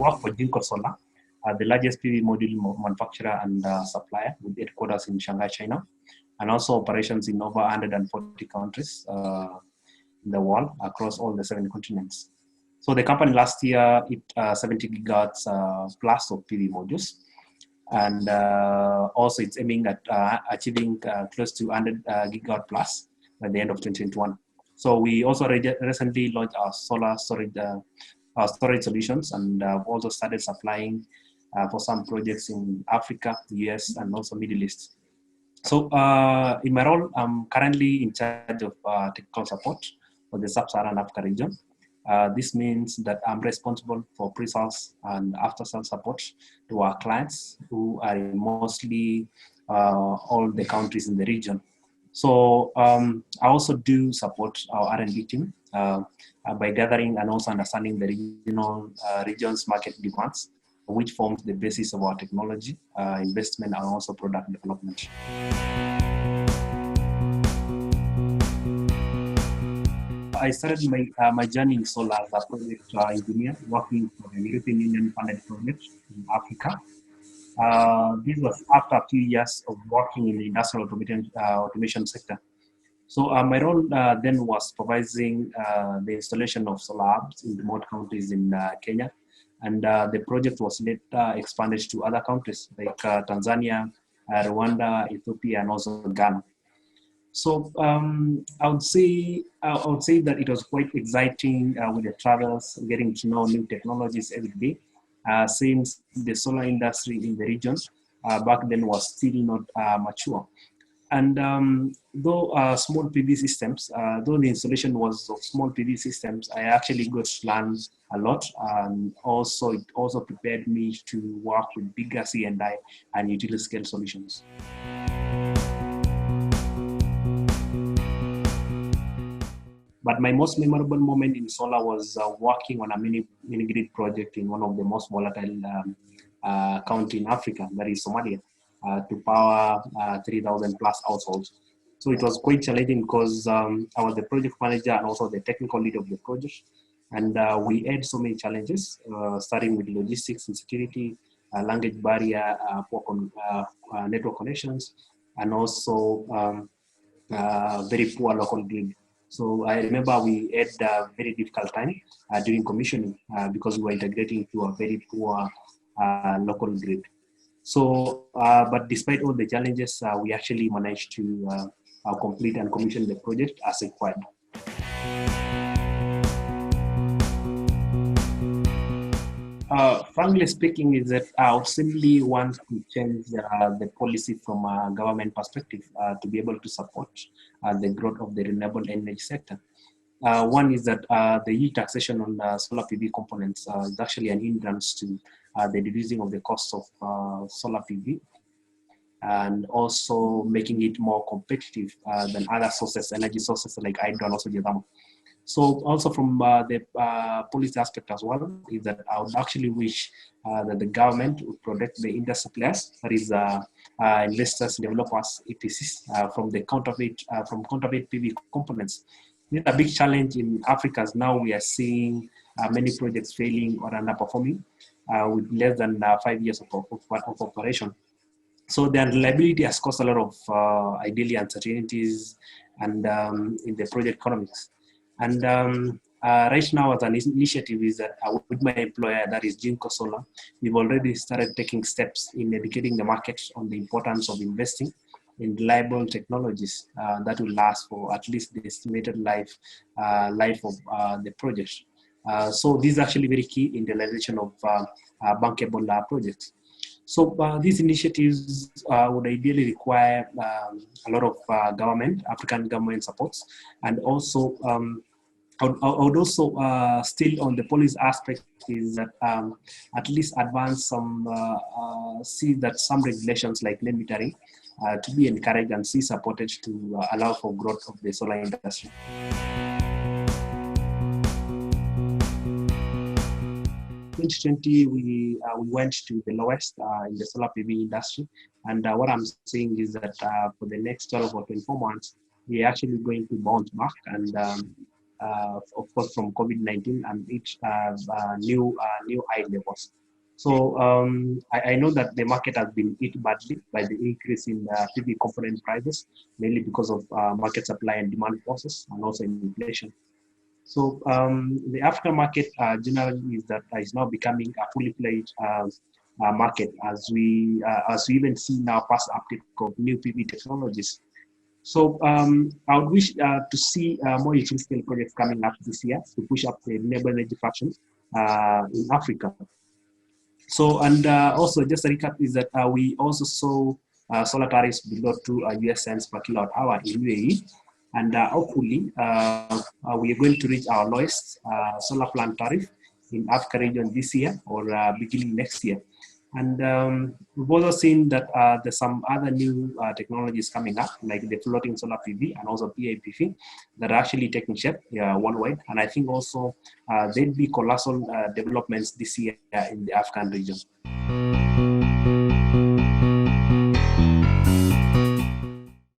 work for Jinko Solar, the largest PV module manufacturer and supplier with headquarters in Shanghai, China, and also operations in over 140 countries in the world across all the 7 continents. So the company last year hit 70 gigawatts plus of PV modules. And also it's aiming at achieving close to 100 gigawatt plus by the end of 2021. So we also recently launched our solar storage solutions, and also started supplying for some projects in Africa, US, and also Middle East. So in my role, I'm currently in charge of technical support for the Sub-Saharan Africa region. This means that I'm responsible for pre-sales and after-sales support to our clients, who are in mostly all the countries in the region. So I also do support our R&D team by gathering and also understanding the region's market demands, which forms the basis of our technology, investment, and also product development. I started my journey in solar as a project engineer, working for the European Union funded project in Africa. This was after a few years of working in the industrial automation sector. So my role then was supervising the installation of solar hubs in remote countries in Kenya. And the project was later expanded to other countries like Tanzania, Rwanda, Ethiopia, and also Ghana. So I would say that it was quite exciting with the travels, getting to know new technologies every day, since the solar industry in the region back then was still not mature. And though small PV systems, though the installation was of small PV systems, I actually got to learn a lot, and also it also prepared me to work with bigger C&I and utility scale solutions. But my most memorable moment in solar was working on a mini grid project in one of the most volatile country in Africa, that is Somalia, to power 3,000 plus households. So it was quite challenging because I was the project manager and also the technical lead of the project. And we had so many challenges, starting with logistics and security, language barrier, poor network connections, and also very poor local grid. So I remember we had a very difficult time during commissioning because we were integrating to a very poor local grid. So, but despite all the challenges, we actually managed to complete and commission the project as required. Frankly speaking, is that I would simply want to change the policy from a government perspective to be able to support the growth of the renewable energy sector. One is that the EU taxation on solar PV components is actually an hindrance to the reducing of the cost of solar PV, and also making it more competitive than other sources, energy sources like hydro and also geothermal. So also from the policy aspect as well, is that I would actually wish that the government would protect the industry players, that is investors, developers, EPCs, from counterfeit PV components. It's a big challenge in Africa, as now we are seeing many projects failing or underperforming with less than 5 years of operation. So the reliability has caused a lot of ideally uncertainties and in the project economics. And right now, as an initiative, is that with my employer, that is Jinko Solar, we've already started taking steps in educating the market on the importance of investing in reliable technologies that will last for at least the estimated life of the project. So this is actually very key in the realization of bankable projects. So these initiatives would ideally require a lot of African government supports, and also I would also still on the policy aspect is that at least advance some, see that some regulations like net metering to be encouraged and see supported to allow for growth of the solar industry. In 2020, we went to the lowest in the solar PV industry, and what I'm saying is that for the next 12 or 24 months, we're actually going to bounce back, and of course, from COVID-19 and each new high levels. So I know that the market has been hit badly by the increase in PV component prices, mainly because of market supply and demand forces and also inflation. So the African market generally is now becoming a fully fledged market as we even see now past uptake of new PV technologies. So I would wish to see more utility scale projects coming up this year to push up the renewable energy fraction in Africa. So, and also just a recap is that we also saw solar tariffs below 2 US cents per kilowatt hour in UAE. And hopefully, we are going to reach our lowest solar plant tariff in Africa region this year or beginning next year. And we've also seen that there's some other new technologies coming up, like the floating solar PV and also PAPV, that are actually taking shape worldwide. And I think also there'll be colossal developments this year in the African region.